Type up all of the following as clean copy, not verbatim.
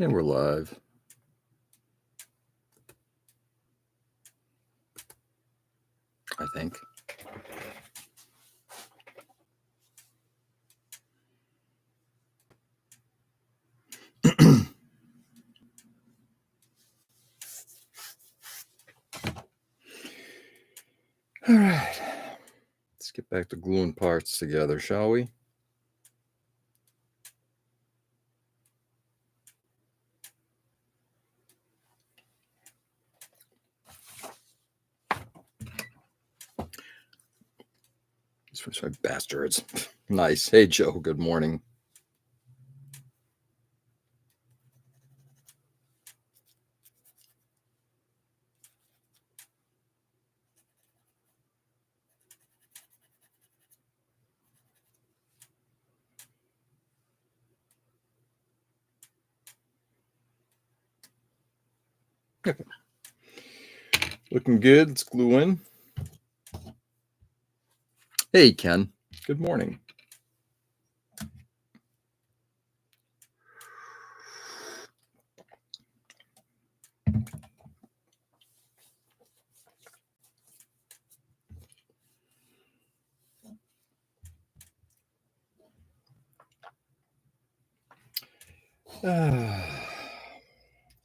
And we're live. I think. All right. Let's get back to gluing parts together, shall we? Sorry, bastards. Nice. Hey, Joe. Good morning. Okay. Looking good. Let's glue in. Hey, Ken. Good morning.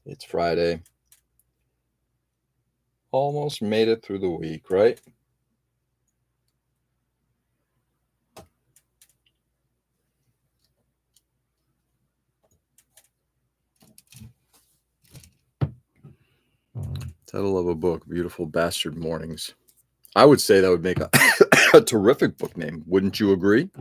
It's Friday. Almost made it through the week, right? Title of a book, Beautiful Bastard Mornings. I would say that would make a terrific book name. Wouldn't you agree?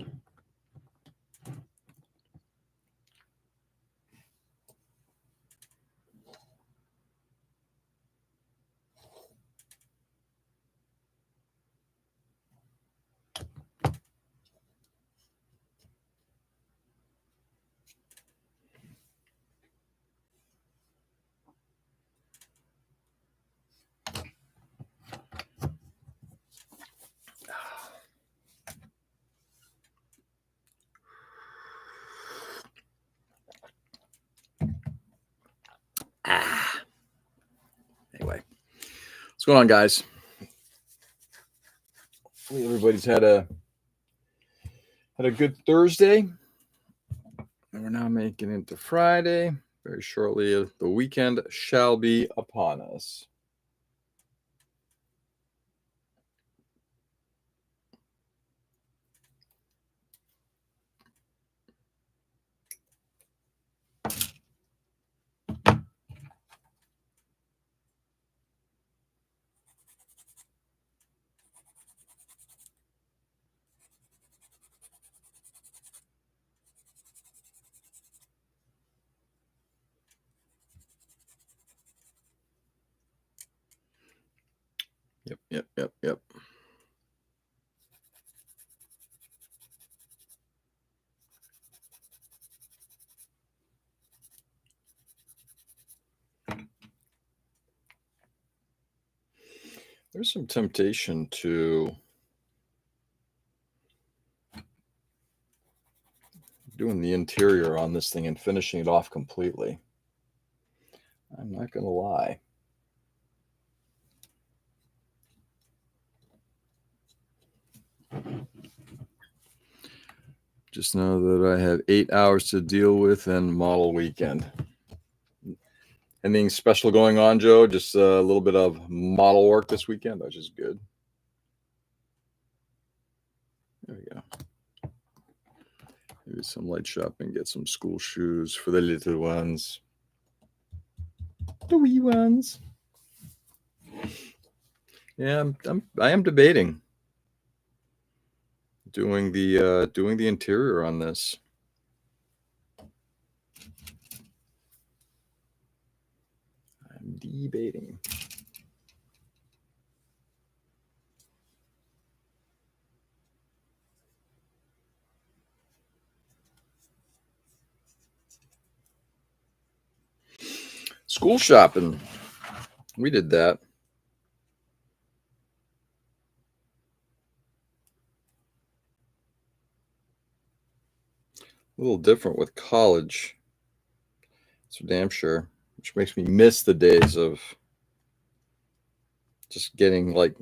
Anyway, what's going on, guys? Hopefully everybody's had a good Thursday. And we're now making it to Friday. Very shortly, the weekend shall be upon us. Yep. There's some temptation to doing the interior on this thing and finishing it off completely. I'm not going to lie. Just know that I have 8 hours to deal with and model weekend. Anything special going on, Joe? Just a little bit of model work this weekend, which is good. There we go. Maybe some light shopping, get some school shoes for the little ones. The wee ones. Yeah, I am debating doing the interior on this. I'm debating. School shopping. We did that. A little different with college. That's for damn sure. Which makes me miss the days of just getting like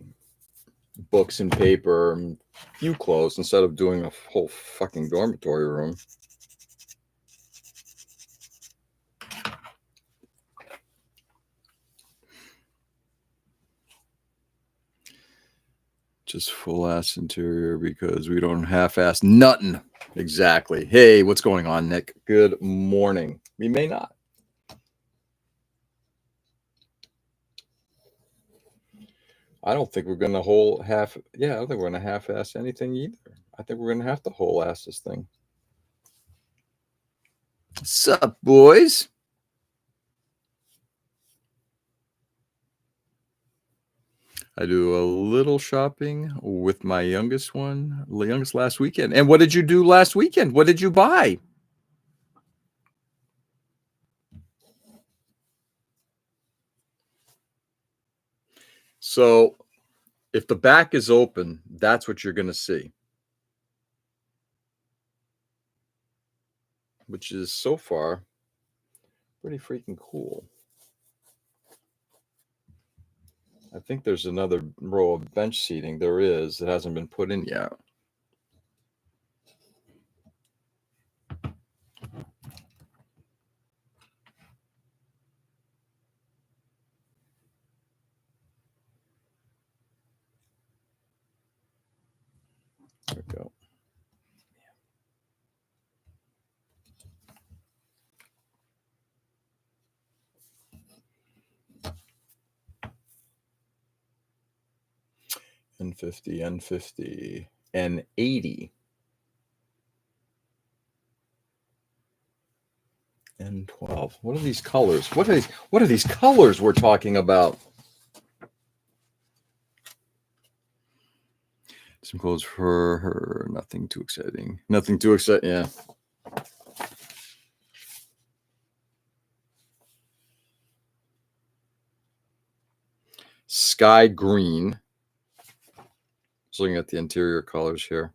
books and paper and few clothes instead of doing a whole fucking dormitory room. Just full ass interior because we don't half ass nothing. Exactly. Hey, what's going on, Nick? Good morning. We may not. I don't think we're going to whole half. Yeah, I don't think we're going to half ass anything either. I think we're going to have to whole ass this thing. Sup, boys? I do a little shopping with my youngest last weekend. And what did you do last weekend? What did you buy? So if the back is open, that's what you're going to see. Which is so far pretty freaking cool. I think there's another row of bench seating. There is. It hasn't been put in yet. There we go. N50, N50, N80, N12. What are these colors? What are these colors we're talking about? Some clothes for her. Nothing too exciting. Nothing too exciting. Yeah. Sky green. Just looking at the interior colors here.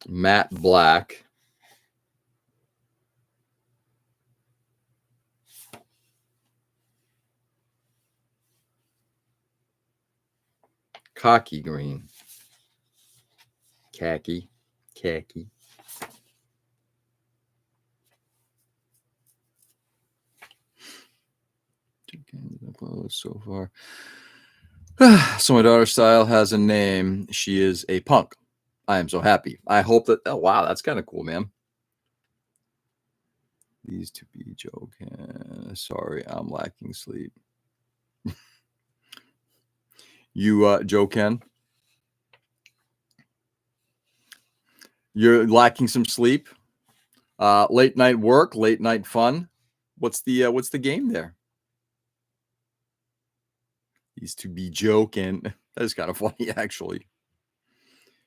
Matte black. Khaki green. Khaki. So far. So my daughter's style has a name. She is a punk. I am so happy. I hope that. Oh wow, that's kind of cool, man. These to be joking. Sorry, I'm lacking sleep. You, Joe Ken, you're lacking some sleep. Late night work, late night fun. What's the game there? These to be joking. That is kind of funny, actually.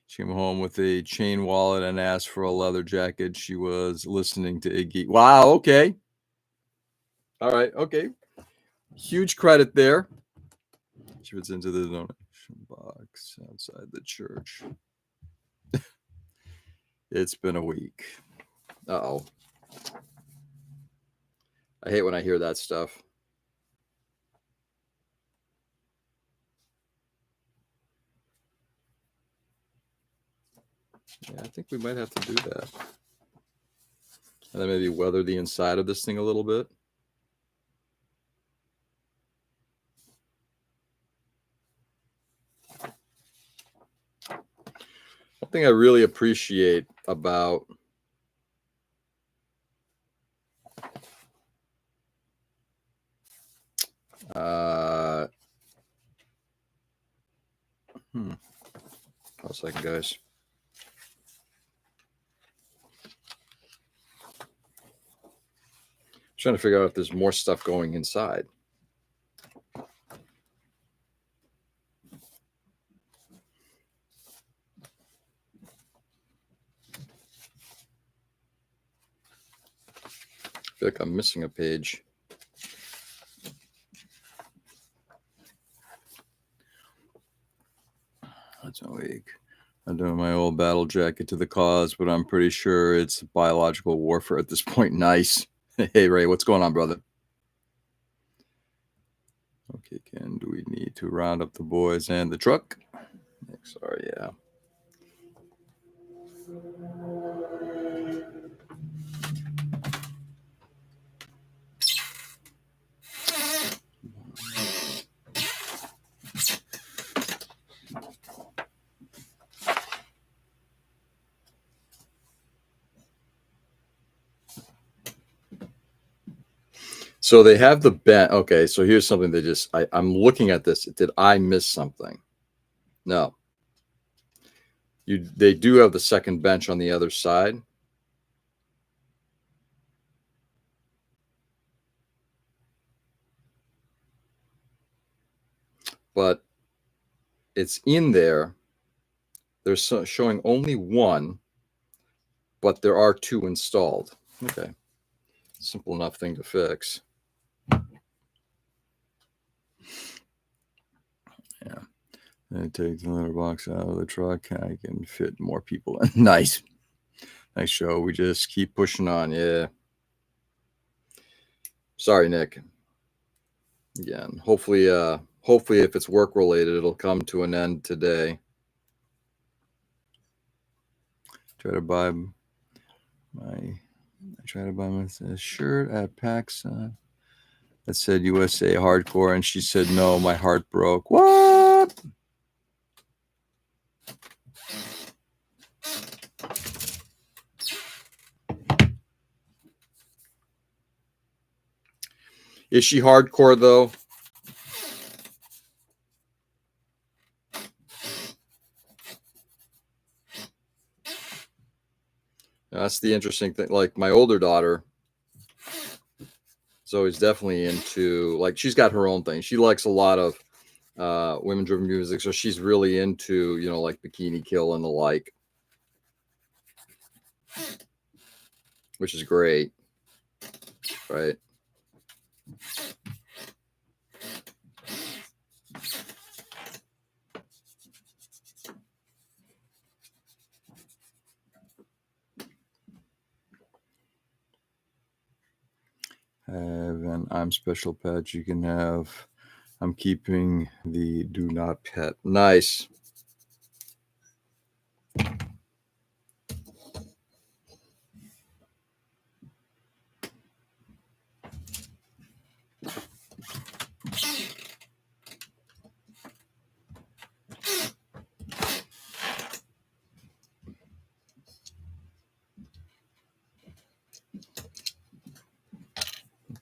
She came home with a chain wallet and asked for a leather jacket. She was listening to Iggy. Wow. Okay. All right. Okay. Huge credit there. She fits into the donation box outside the church. It's been a week. Uh-oh. I hate when I hear that stuff. Yeah, I think we might have to do that. And then maybe weather the inside of this thing a little bit. One thing I really appreciate about hold a second, guys. Trying to figure out if there's more stuff going inside. I feel like I'm missing a page. So I'm doing my old battle jacket to the cause, but I'm pretty sure it's biological warfare at this point. Nice. Hey, Ray, what's going on, brother? Okay, Ken, do we need to round up the boys and the truck? Sorry, yeah. So they have the bench. Okay, so here's something they just, I'm looking at this. Did I miss something? No. They do have the second bench on the other side. But it's in there. They're showing only one, but there are two installed. Okay. Simple enough thing to fix. Yeah. I take the litter box out of the truck. I can fit more people in. Nice. Nice show. We just keep pushing on. Yeah. Sorry, Nick. Again, hopefully if it's work related, it'll come to an end today. I try to buy my shirt at PAX that said USA Hardcore, and she said no. My heart broke. What? Is she hardcore though? That's the interesting thing. Like my older daughter is always definitely into, like, she's got her own thing. She likes a lot of women-driven music, so she's really into, you know, like Bikini Kill and the like, which is great, right? Have an I'm special pet you can have. I'm keeping the do not pet. Nice.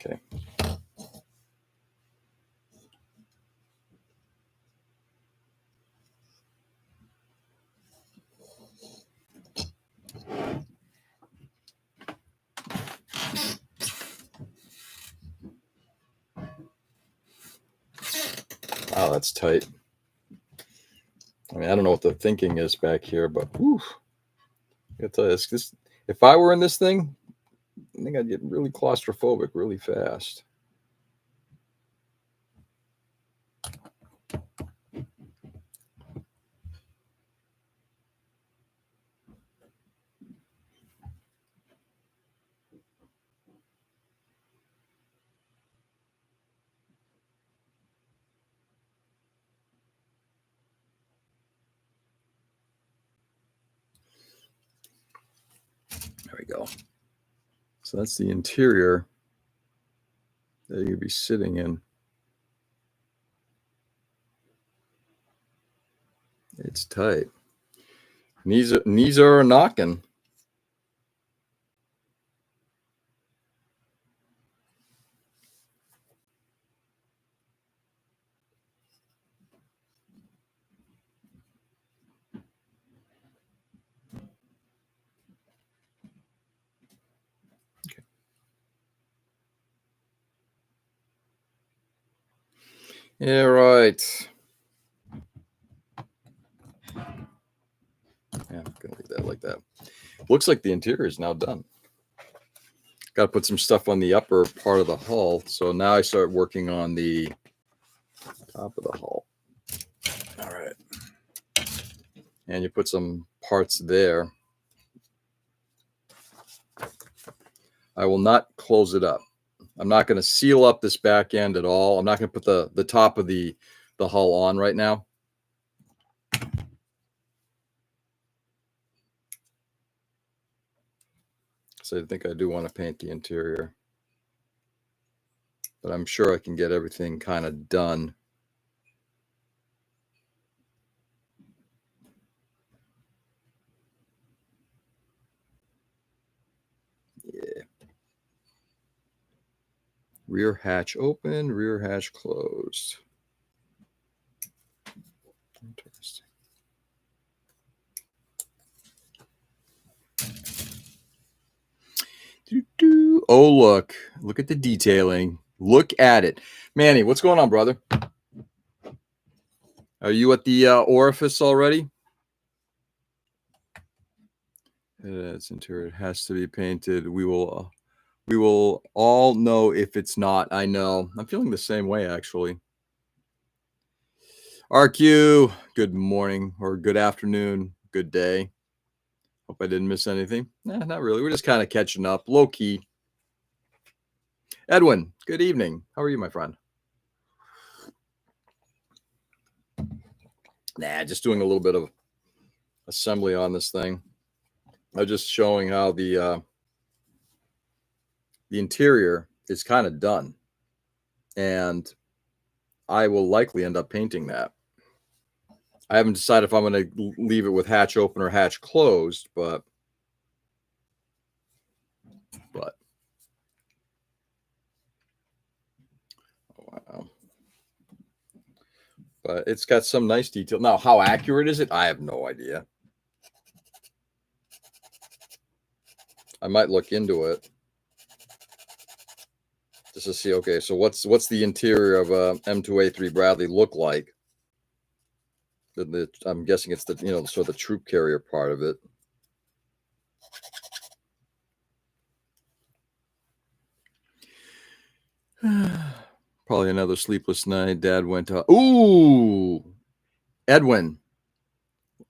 Okay. Wow, that's tight. I mean, I don't know what the thinking is back here, but whew, I gotta tell you this, if I were in this thing, I think I'd get really claustrophobic really fast. There we go. So that's the interior that you'd be sitting in. It's tight. Knees are knocking. Okay. Yeah, right. Yeah, I'm gonna leave that like that. Looks like the interior is now done. Got to put some stuff on the upper part of the hull. So now I start working on the top of the hull. All right. And you put some parts there. I will not close it up. I'm not going to seal up this back end at all. I'm not going to put the top of the hull on right now. So I think I do want to paint the interior. But I'm sure I can get everything kind of done. Yeah. Rear hatch open, rear hatch closed. Interesting. Oh, look at the detailing. Look at it. Manny, what's going on, brother? Are you at the orifice already? It's interior. It has to be painted. We will all know if it's not. I know. I'm feeling the same way, actually. RQ, good morning or good afternoon, good day. Hope I didn't miss anything. Nah, not really. We're just kind of catching up, low key. Edwin, good evening. How are you, my friend? Nah, just doing a little bit of assembly on this thing. I'm just showing how the interior is kind of done, and I will likely end up painting that. I haven't decided if I'm going to leave it with hatch open or hatch closed, but wow. But it's got some nice detail. Now, how accurate is it? I have no idea. I might look into it just to see. Okay, so what's the interior of a M2A3 Bradley look like? I'm guessing it's the sort of the troop carrier part of it. Probably another sleepless night. Dad went to Edwin.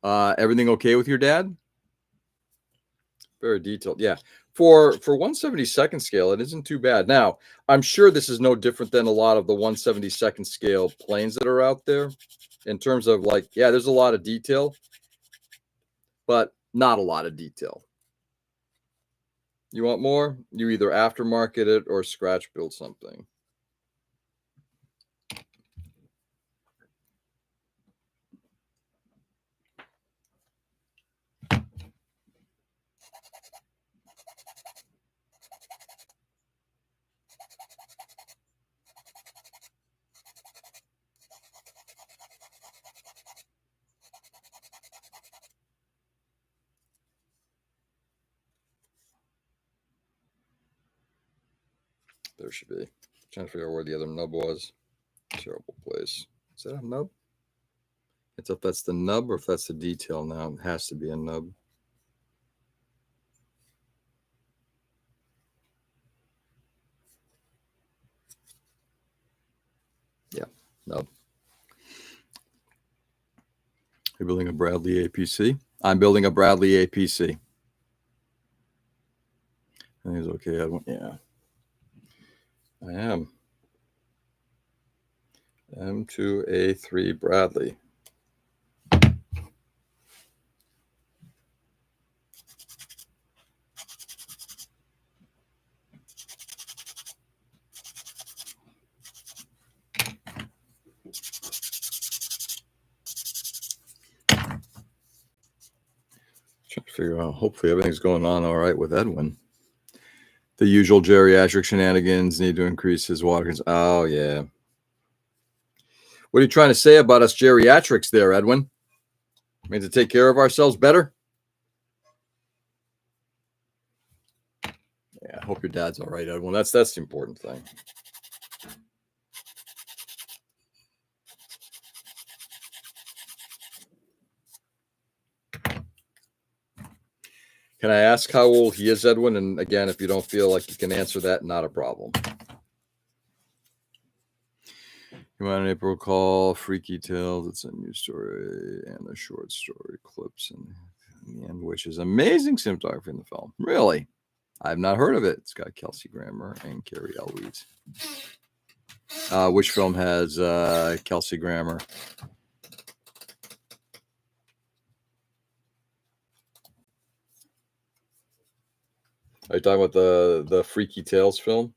Everything okay with your dad? Very detailed. Yeah. For 1/72nd scale, it isn't too bad. Now, I'm sure this is no different than a lot of the 1/72nd scale planes that are out there in terms of there's a lot of detail, but not a lot of detail. You want more? You either aftermarket it or scratch build something. There should be. Trying to figure out where the other nub was. Terrible place. Is that a nub? It's if that's the nub or if that's the detail now. It has to be a nub. Yeah, nub. You're building a Bradley APC? I'm building a Bradley APC. I think it's okay. Yeah. I am. M2A3 Bradley. Trying to figure out. Hopefully everything's going on all right with Edwin. The usual geriatric shenanigans. Need to increase his water. Oh yeah. What are you trying to say about us geriatrics there, Edwin? Mean to take care of ourselves better? Yeah, I hope your dad's all right, Edwin. That's the important thing. Can I ask how old he is, Edwin? And again, if you don't feel like you can answer that, not a problem. Came out in April, called Freaky Tales. It's a new story and the short story clips and in the end, which is amazing cinematography in the film. Really? I've not heard of it. It's got Kelsey Grammer and Carrie Elwes. Which film has Kelsey Grammer? Are you talking about the Freaky Tales film?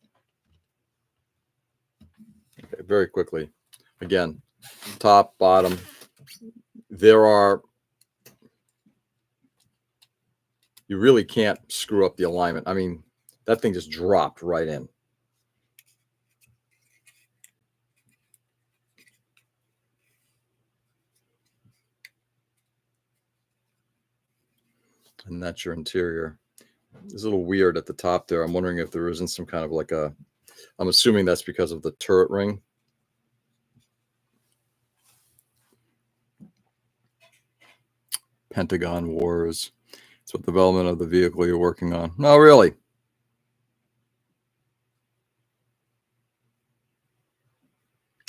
Okay, very quickly. Again, top, bottom. There are... You really can't screw up the alignment. I mean, that thing just dropped right in. And that's your interior. It's a little weird at the top there. I'm wondering if there isn't some kind of like a... I'm assuming that's because of the turret ring. Pentagon Wars. It's what development of the vehicle you're working on. No, really.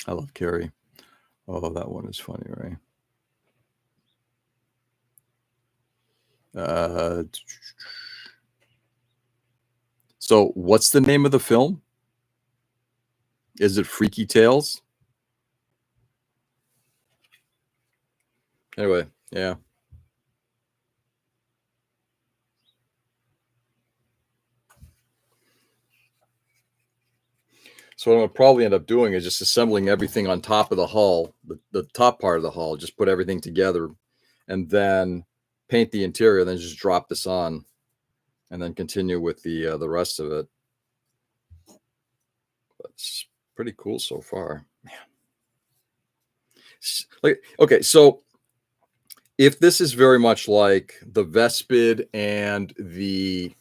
I love Carrie. Oh, that one is funny, right? So what's the name of the film? Is it Freaky Tales? Anyway, yeah. So what I'm gonna probably end up doing is just assembling everything on top of the hull, the top part of the hull, just put everything together and then paint the interior, then just drop this on and then continue with the rest of it. That's pretty cool so far. Man. Like, okay, so if this is very much like the Vespid and the,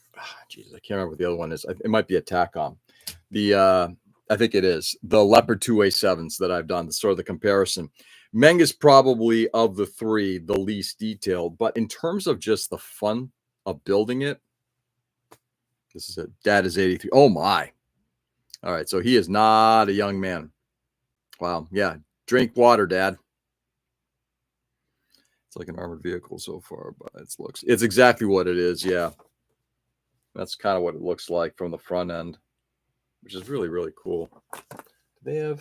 geez, I can't remember what the other one is. It might be a TACOM. I think it is the Leopard 2A7s that I've done. Sort of the comparison. Meng is probably of the three the least detailed, but in terms of just the fun of building it, this is it. Dad is 83. Oh my! All right, so he is not a young man. Wow. Yeah, drink water, Dad. It's like an armored vehicle so far, but it's exactly what it is. Yeah, that's kind of what it looks like from the front end, which is really, really cool. They have,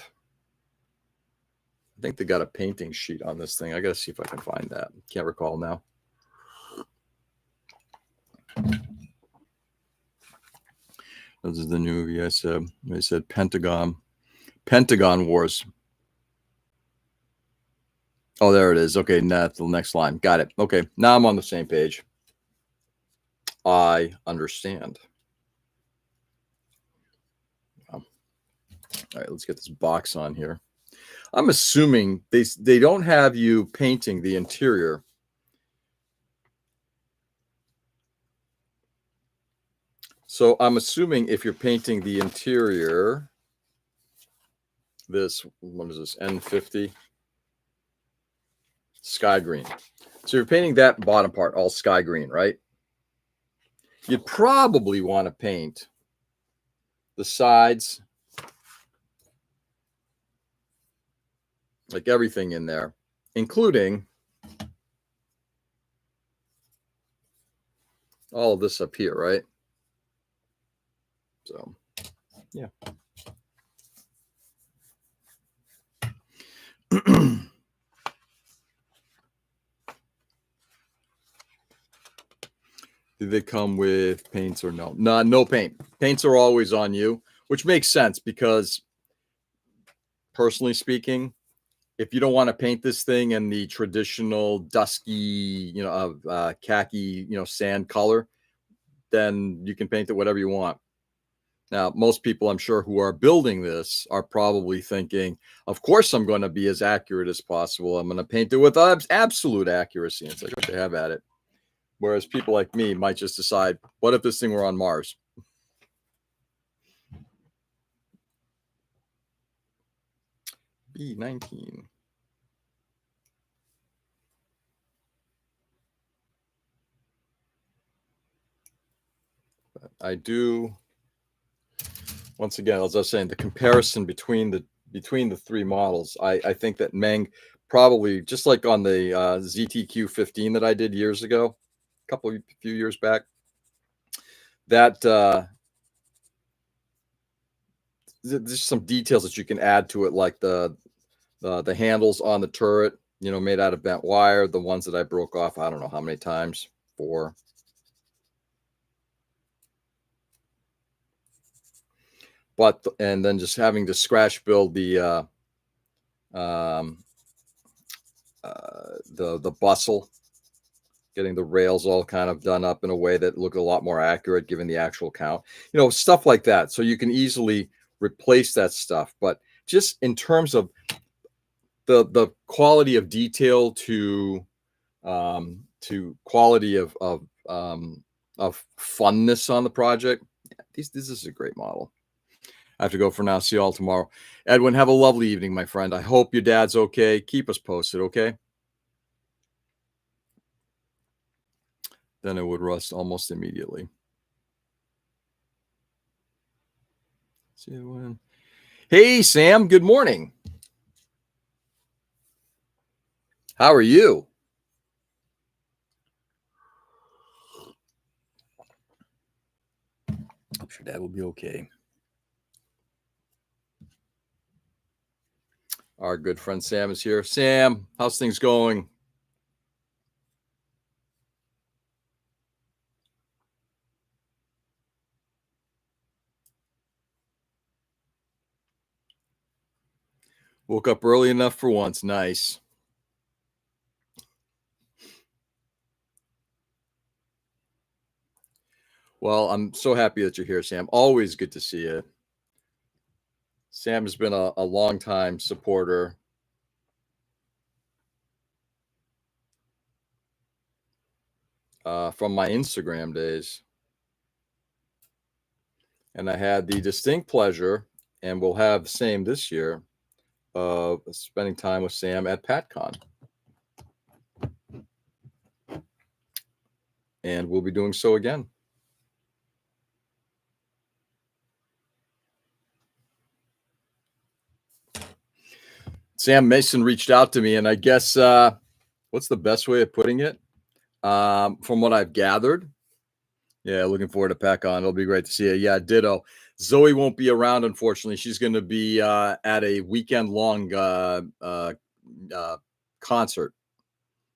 I think they got a painting sheet on this thing. I got to see if I can find that. Can't recall now. This is the new movie I said. They said Pentagon Wars. Oh, there it is. Okay, that's the next line. Got it. Okay, now I'm on the same page. I understand. All right, let's get this box on here. I'm assuming they don't have you painting the interior. So I'm assuming if you're painting the interior, this, what is this, N50? Sky green. So you're painting that bottom part all sky green, right? You'd probably want to paint the sides, like everything in there, including all of this up here, right? So, yeah. Did they come with paints or no? No paint. Paints are always on you, which makes sense because, personally speaking, if you don't want to paint this thing in the traditional dusky, khaki, sand color, then you can paint it whatever you want. Now, most people, I'm sure, who are building this are probably thinking, of course, I'm going to be as accurate as possible. I'm going to paint it with absolute accuracy. And it's like, okay, have at it. Whereas people like me might just decide, what if this thing were on Mars? B19. But I do, once again, as I was saying, the comparison between between the three models, I think that Meng probably, just like on the ZTQ 15 that I did years ago, few years back, that there's some details that you can add to it, like the handles on the turret, made out of bent wire. The ones that I broke off, I don't know how many times, 4. But and then just having to scratch build the bustle, getting the rails all kind of done up in a way that looked a lot more accurate given the actual count, stuff like that. So you can easily replace that stuff. But just in terms of the quality of detail to quality of funness on the project, this is a great model. I have to go for now. See you all tomorrow. Edwin, have a lovely evening, my friend. I hope your dad's okay. Keep us posted, okay? Then it would rust almost immediately. See you when. Hey, Sam. Good morning. How are you? Hope your dad will be okay. Our good friend Sam is here. Sam, how's things going? Woke up early enough for once. Nice. Well, I'm so happy that you're here, Sam. Always good to see you. Sam has been a long-time supporter. From my Instagram days. And I had the distinct pleasure, and we'll have the same this year, of spending time with Sam at PatCon. And we'll be doing so again. Sam Mason reached out to me, and I guess what's the best way of putting it? From what I've gathered, yeah, looking forward to PatCon. It'll be great to see you. Yeah, ditto. Zoe won't be around, unfortunately. She's going to be at a weekend-long concert,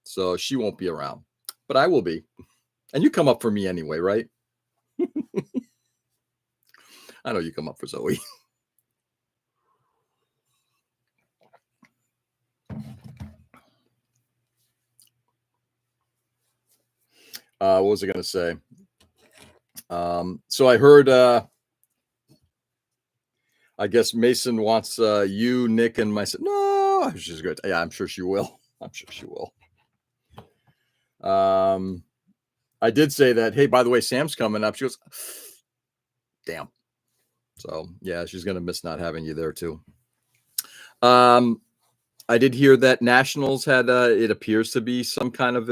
so she won't be around. But I will be. And you come up for me anyway, right? I know you come up for Zoe. What was I going to say? So I heard, I guess Mason wants you, Nick, and myself. No, she's good. Yeah, I'm sure she will. I'm sure she will. I did say that, hey, by the way, Sam's coming up. She goes, damn. So yeah, she's going to miss not having you there too. I did hear that Nationals had, it appears to be some kind of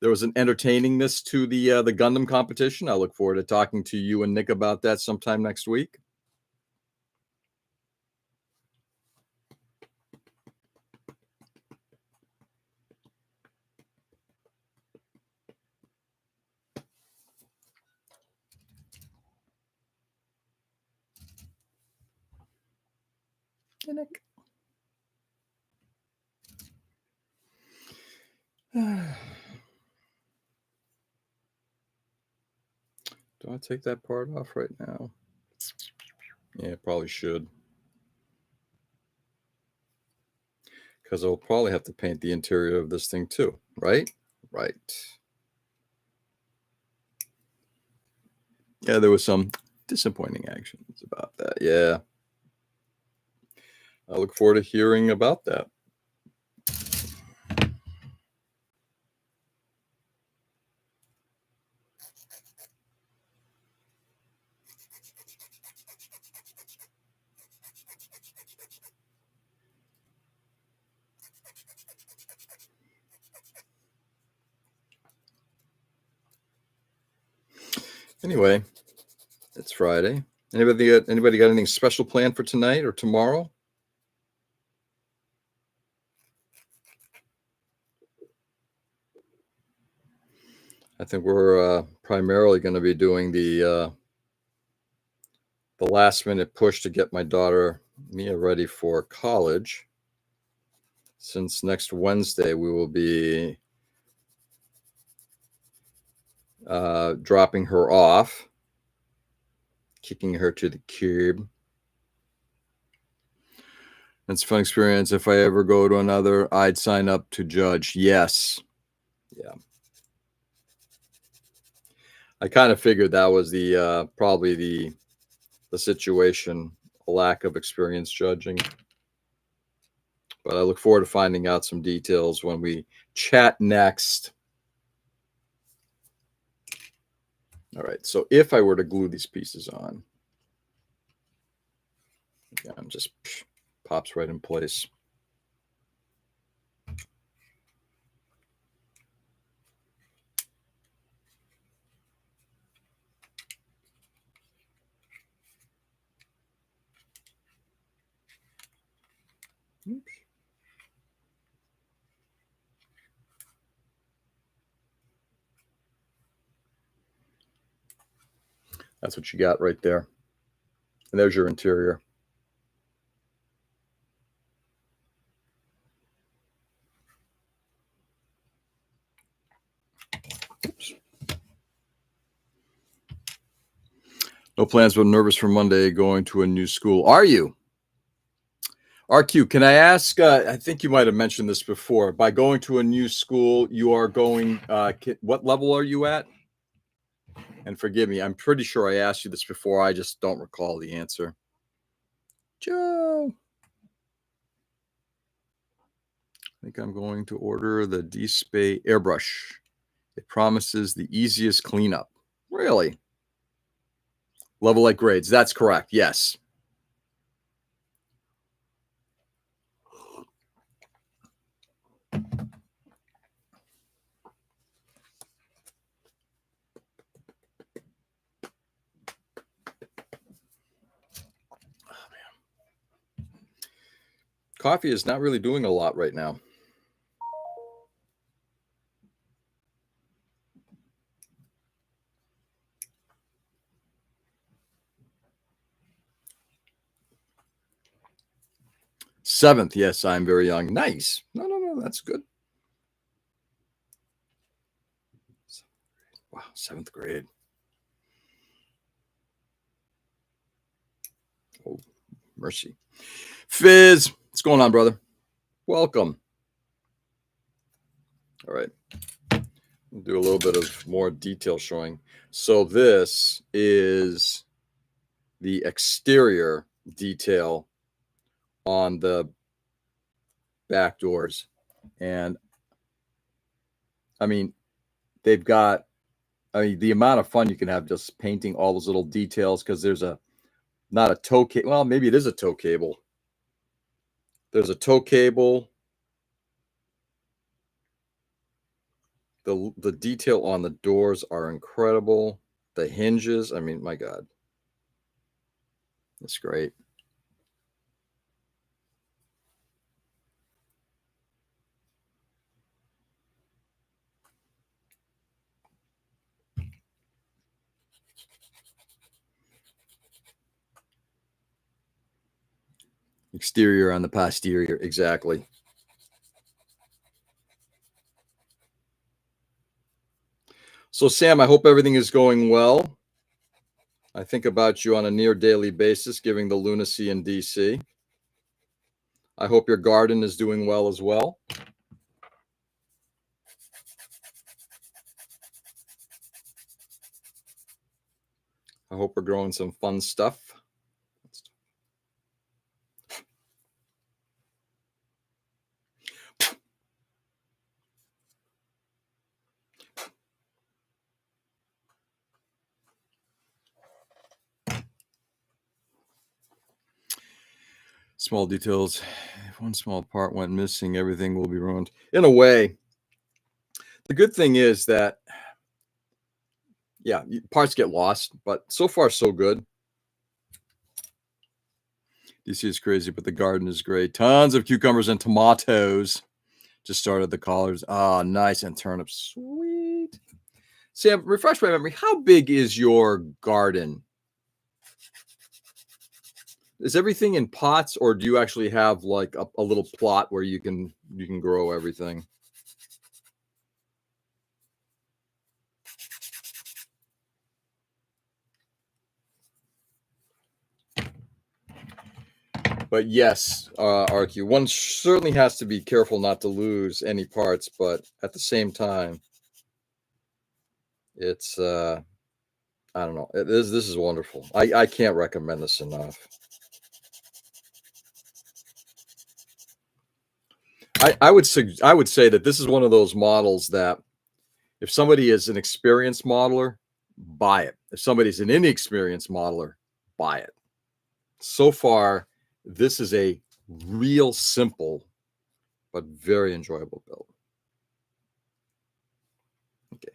there was an entertainingness to the Gundam competition. I look forward to talking to you and Nick about that sometime next week. Hey, Nick. Do I take that part off right now? Yeah, probably should. Because I'll probably have to paint the interior of this thing too, right? Right. Yeah, there was some disappointing actions about that. Yeah. I look forward to hearing about that. Anyway, it's Friday. Anybody got anything special planned for tonight or tomorrow? I think we're primarily going to be doing the last minute push to get my daughter Mia ready for college. Since next Wednesday we will be dropping her off, kicking her to the curb. It's a fun experience. If I ever go to another, I'd sign up to judge. Yes. Yeah. I kind of figured that was the probably the situation, a lack of experience judging. But I look forward to finding out some details when we chat next. All right. So if I were to glue these pieces on, again, just pops right in place. Oops. That's what you got right there. And there's your interior. Oops. No plans, but nervous for Monday going to a new school. Are you? RQ, can I ask? I think you might have mentioned this before. By going to a new school, you are going, what level are you at? And forgive me, I'm pretty sure I asked you this before. I just don't recall the answer. Joe. I think I'm going to order the D-Spay airbrush. It promises the easiest cleanup. Really? Level like grades. That's correct. Yes. Coffee is not really doing a lot right now. Seventh. Yes, I'm very young. Nice. No. That's good. Wow, seventh grade. Oh, mercy. Fizz, what's going on, brother? Welcome. All right. We'll do a little bit of more detail showing. So this is the exterior detail on the back doors. And I mean, they've got, the amount of fun you can have just painting all those little details, because there's not a tow cable. Well, maybe it is a tow cable. There's a tow cable. The detail on the doors are incredible. The hinges, I mean, my God. That's great. Exterior on the posterior, exactly. So, Sam, I hope everything is going well. I think about you on a near daily basis, giving the lunacy in DC. I hope your garden is doing well as well. I hope we're growing some fun stuff. Small details. If one small part went missing, everything will be ruined. In a way, the good thing is that, yeah, parts get lost, but so far so good. DC is crazy, but the garden is great. Tons of cucumbers and tomatoes. Just started the collards. Ah, nice. And turnips. Sweet. Sam, refresh my memory. How big is your garden? Is everything in pots, or do you actually have like a little plot where you can grow everything? But yes, RQ, one certainly has to be careful not to lose any parts, but at the same time, it's I don't know. This is wonderful. I can't recommend this enough. I would say that this is one of those models that if somebody is an experienced modeler, buy it. If somebody's an inexperienced modeler, buy it. So far, this is a real simple but very enjoyable build. Okay,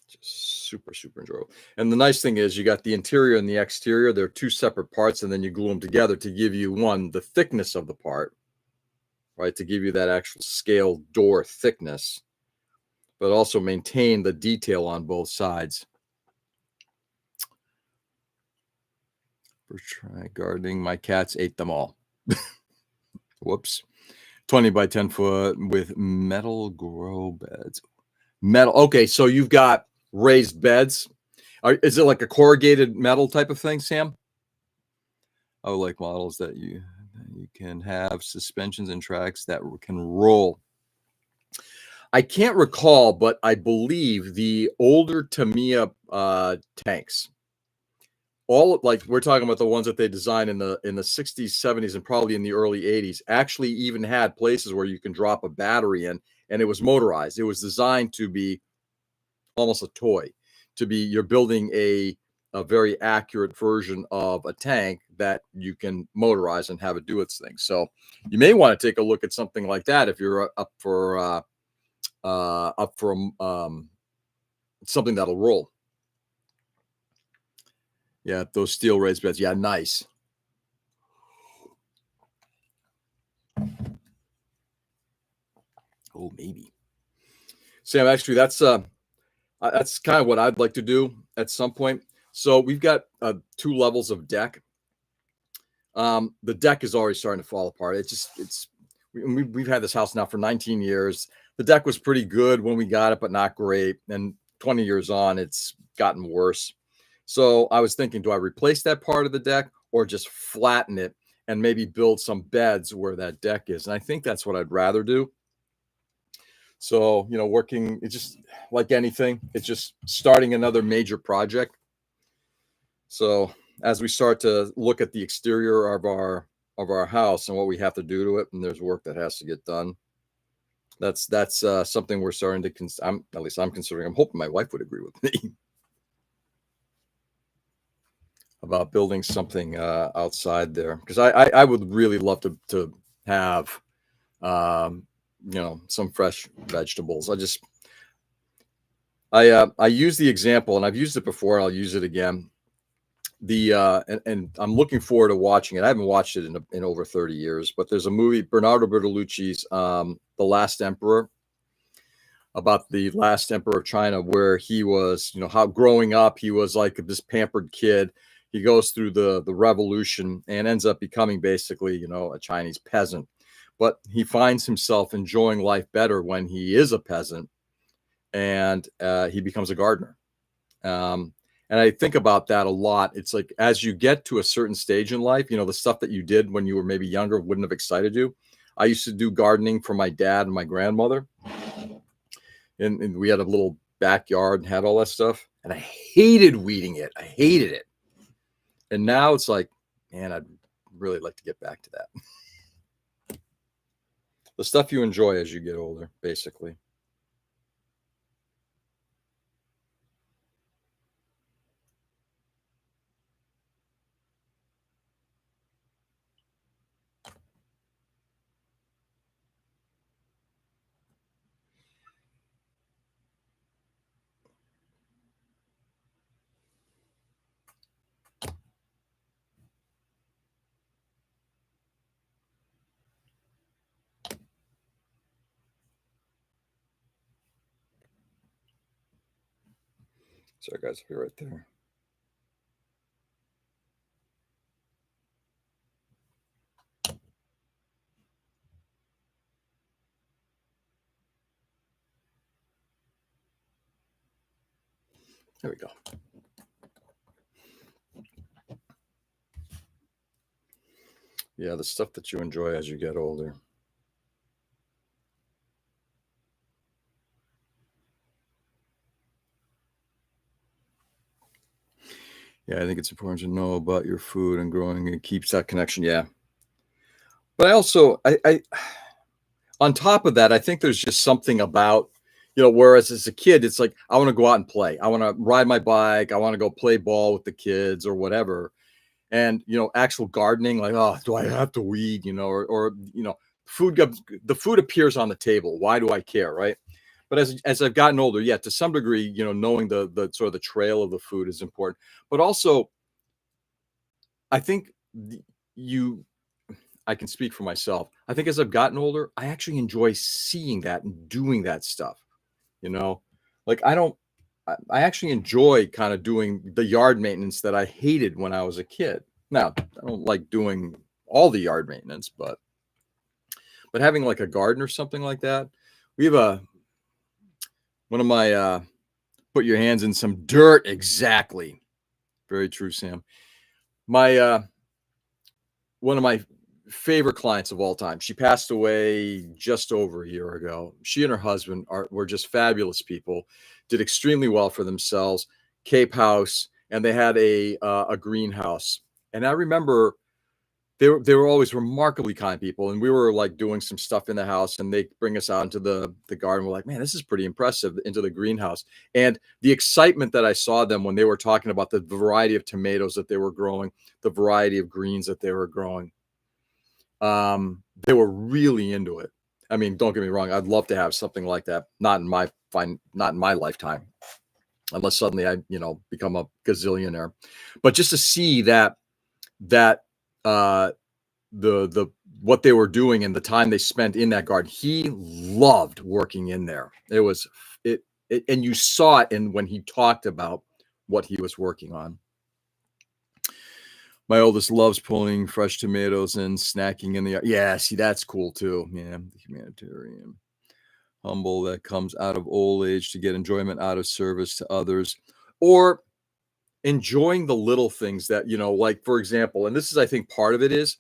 just super, super enjoyable. And the nice thing is you got the interior and the exterior. They're two separate parts, and then you glue them together to give you, one, the thickness of the part, right? To give you that actual scale door thickness, but also maintain the detail on both sides. First try gardening. My cats ate them all. Whoops. 20 by 10 foot with metal grow beds. Metal. Okay, so you've got raised beds. Is it like a corrugated metal type of thing, Sam? I would like models that you can have suspensions and tracks that can roll. I can't recall, but I believe the older Tamiya tanks, all like we're talking about the ones that they designed in the 60s, 70s, and probably in the early 80s, actually even had places where you can drop a battery in, and it was motorized. It was designed to be almost a toy, to be you're building a very accurate version of a tank that you can motorize and have it do its thing. So you may want to take a look at something like that if you're up for something that'll roll. Yeah, those steel raised beds. Yeah, nice. Oh, maybe. Sam, actually, that's kind of what I'd like to do at some point. So we've got 2 levels of deck. The deck is already starting to fall apart. We've had this house now for 19 years. The deck was pretty good when we got it, but not great. And 20 years on, it's gotten worse. So I was thinking, do I replace that part of the deck or just flatten it and maybe build some beds where that deck is? And I think that's what I'd rather do. So, working, it's just like anything, it's just starting another major project. So as we start to look at the exterior of our house and what we have to do to it, and there's work that has to get done, that's something we're starting to at least I'm considering. I'm hoping my wife would agree with me about building something outside there, because I would really love to have some fresh vegetables. I use the example, and I've used it before, I'll use it again. And I'm looking forward to watching it. I haven't watched it in over 30 years, but there's a movie, Bernardo Bertolucci's The Last Emperor, about the last emperor of China, where he was, how growing up he was like this pampered kid. He goes through the revolution and ends up becoming basically, a Chinese peasant. But he finds himself enjoying life better when he is a peasant, and he becomes a gardener. And I think about that a lot. It's like as you get to a certain stage in life, the stuff that you did when you were maybe younger wouldn't have excited you. I used to do gardening for my dad and my grandmother, and we had a little backyard and had all that stuff. And I hated weeding it. I hated it. And now it's like, man, I'd really like to get back to that. The stuff you enjoy as you get older, basically. Sorry, guys, I'll be right there. There we go. Yeah, the stuff that you enjoy as you get older. Yeah, I think it's important to know about your food and growing. It keeps that connection. Yeah. But I also, on top of that, I think there's just something about, whereas as a kid, it's like, I want to go out and play. I want to ride my bike. I want to go play ball with the kids or whatever. And, actual gardening, like, oh, do I have to weed, the food appears on the table. Why do I care? Right. But as I've gotten older, yeah, to some degree, knowing the sort of the trail of the food is important. But also, I think you I can speak for myself. I think as I've gotten older, I actually enjoy seeing that and doing that stuff, you know? Like I actually enjoy kind of doing the yard maintenance that I hated when I was a kid. Now, I don't like doing all the yard maintenance, but having like a garden or something like that. We have one of my put your hands in some dirt, exactly. Very true, Sam. My one of my favorite clients of all time. She passed away just over a year ago. She and her husband were just fabulous people, did extremely well for themselves. Cape House, and they had a greenhouse. And I remember they were always remarkably kind people. And we were like doing some stuff in the house, and they bring us out into the garden. We're like, man, this is pretty impressive, into the greenhouse. And the excitement that I saw them when they were talking about the variety of tomatoes that they were growing, the variety of greens that they were growing. They were really into it. I mean, don't get me wrong. I'd love to have something like that. Not in my lifetime, unless suddenly I, become a gazillionaire. But just to see that the what they were doing and the time they spent in that garden, he loved working in there. It was it, and you saw it in when he talked about what he was working on. My oldest loves pulling fresh tomatoes and snacking in the yard. Yeah, see, that's cool too. Yeah, the humanitarian. Humble that comes out of old age to get enjoyment out of service to others, or enjoying the little things that, like, for example, and this is, I think, part of it is,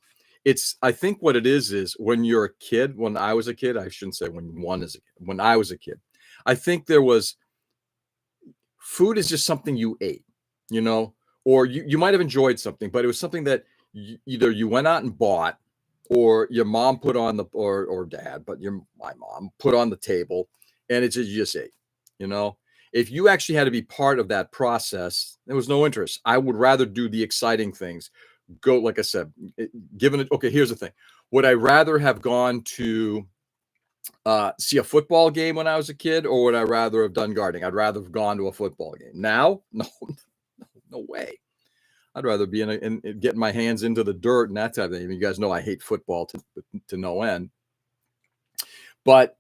I think what it is when you're a kid, when I was a kid, I shouldn't say when I was a kid, I think food is just something you ate, you know, or you might have enjoyed something, but it was something that either you went out and bought, or your mom put on or dad, but my mom put on the table, and it's just you just ate, you know. If you actually had to be part of that process, there was no interest. I would rather do the exciting things. Go, like I said, given it. Okay, here's the thing. Would I rather have gone to see a football game when I was a kid, or would I rather have done gardening? I'd rather have gone to a football game. Now, no, no way. I'd rather be in getting my hands into the dirt and that type of thing. You guys know I hate football to no end. But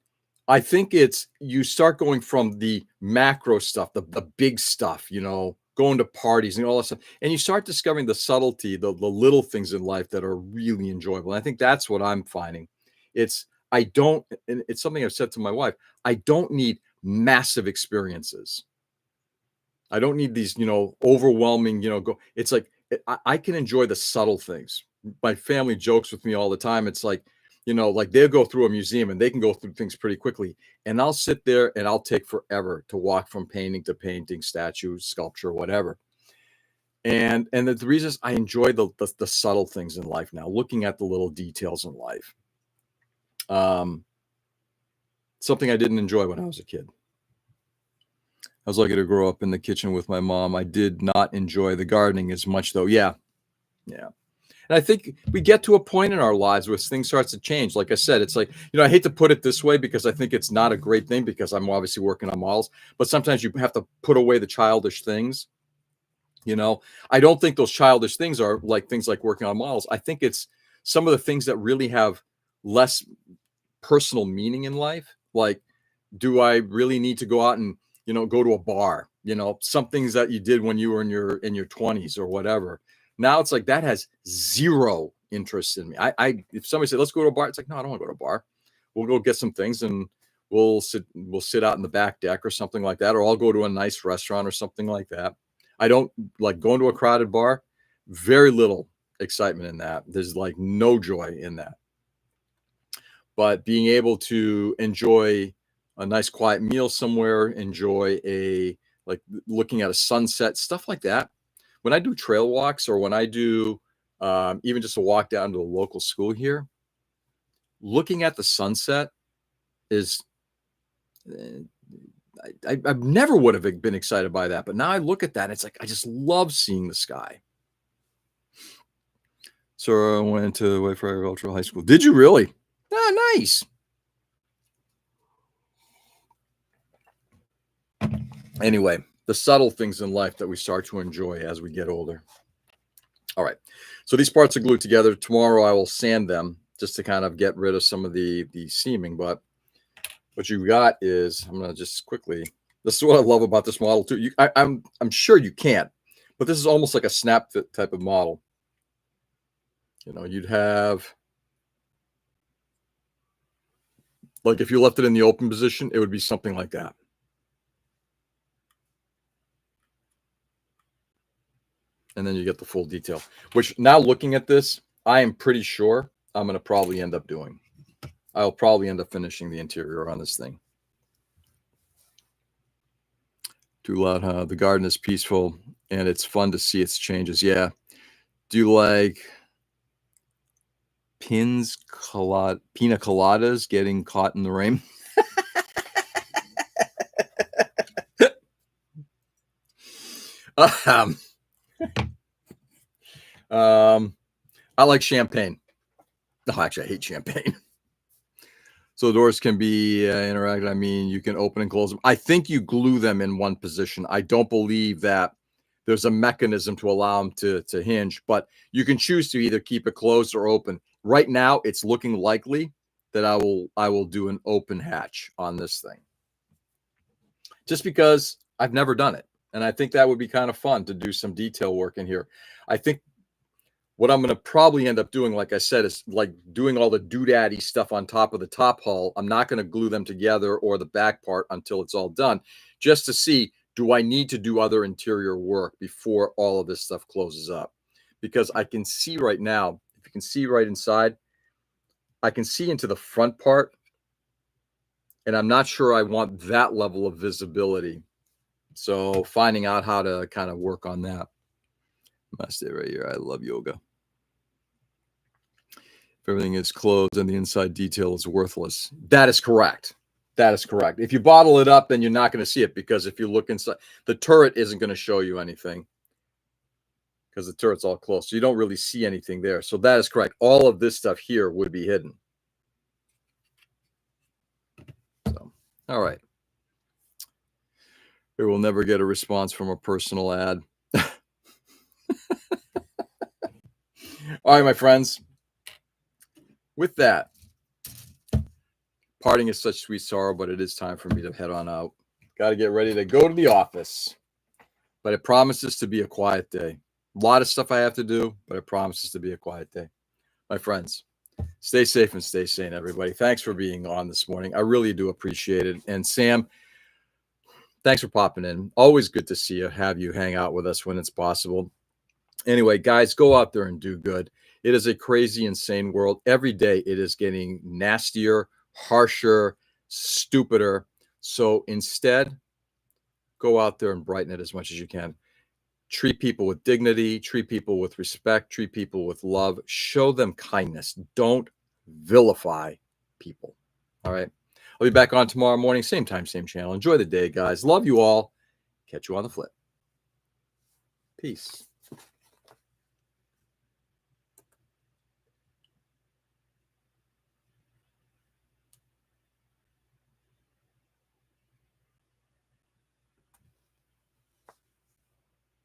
I think you start going from the macro stuff, the big stuff, going to parties and all that stuff, and you start discovering the subtlety, the little things in life that are really enjoyable. And I think that's what I'm finding. And it's something I've said to my wife, I don't need massive experiences. I don't need these, overwhelming, it's like, I can enjoy the subtle things. My family jokes with me all the time. It's like, like they'll go through a museum and they can go through things pretty quickly. And I'll sit there and I'll take forever to walk from painting to painting, statue, sculpture, whatever. And the reason is I enjoy the subtle things in life now, looking at the little details in life. Something I didn't enjoy when I was a kid. I was lucky to grow up in the kitchen with my mom. I did not enjoy the gardening as much, though. Yeah. Yeah. And I think we get to a point in our lives where things starts to change. Like I said, it's like, I hate to put it this way because I think it's not a great thing, because I'm obviously working on models, but sometimes you have to put away the childish things. I don't think those childish things are like things like working on models. I think it's some of the things that really have less personal meaning in life. Like, do I really need to go out and, go to a bar, some things that you did when you were in your 20s or whatever. Now it's like that has zero interest in me. If somebody said, let's go to a bar, it's like, no, I don't want to go to a bar. We'll go get some things and we'll sit out in the back deck or something like that, or I'll go to a nice restaurant or something like that. I don't like going to a crowded bar. Very little excitement in that. There's like no joy in that. But being able to enjoy a nice quiet meal somewhere, enjoy like looking at a sunset, stuff like that. When I do trail walks or when I do even just a walk down to a local school here, looking at the sunset is I never would have been excited by that. But now I look at that, it's like I just love seeing the sky. So I went to White Friar Cultural High School. Did you really? Ah, nice. Anyway, the subtle things in life that we start to enjoy as we get older. All right. So these parts are glued together. Tomorrow I will sand them just to kind of get rid of some of the seaming. But what you got is, I'm going to just quickly, this is what I love about this model too. I'm sure you can't, but this is almost like a snap fit type of model. You'd have, like if you left it in the open position, it would be something like that. And then you get the full detail, which now looking at this, I am pretty sure I'm going to probably end up doing. I'll probably end up finishing the interior on this thing. Too loud, huh? The garden is peaceful and it's fun to see its changes. Yeah. Do you like pina coladas getting caught in the rain? I like champagne. No, actually, I hate champagne. So the doors can be interactive. I mean, you can open and close them. I think you glue them in one position. I don't believe that there's a mechanism to allow them to hinge, but you can choose to either keep it closed or open. Right now, it's looking likely that I will do an open hatch on this thing, just because I've never done it. And I think that would be kind of fun to do some detail work in here. I think what I'm going to probably end up doing, like I said, is like doing all the doodaddy stuff on top of the top hull. I'm not going to glue them together or the back part until it's all done, just to see, do I need to do other interior work before all of this stuff closes up? Because I can see right now, if you can see right inside, I can see into the front part, and I'm not sure I want that level of visibility. So finding out how to kind of work on that. Must stay right here. I love yoga. If everything is closed and the inside detail is worthless. That is correct. That is correct. If you bottle it up, then you're not going to see it, because if you look inside, the turret isn't going to show you anything because the turret's all closed. So you don't really see anything there. So that is correct. All of this stuff here would be hidden. So, all right. We will never get a response from a personal ad. All right, my friends. With that, parting is such sweet sorrow, but it is time for me to head on out. Got to get ready to go to the office. But it promises to be a quiet day. A lot of stuff I have to do, but it promises to be a quiet day. My friends, stay safe and stay sane, everybody. Thanks for being on this morning. I really do appreciate it. And Sam, thanks for popping in. Always good to see you, have you hang out with us when it's possible. Anyway, guys, go out there and do good. It is a crazy, insane world. Every day it is getting nastier, harsher, stupider. So instead, go out there and brighten it as much as you can. Treat people with dignity, treat people with respect, treat people with love, show them kindness. Don't vilify people. All right. I'll be back on tomorrow morning, same time, same channel. Enjoy the day, guys. Love you all. Catch you on the flip. Peace.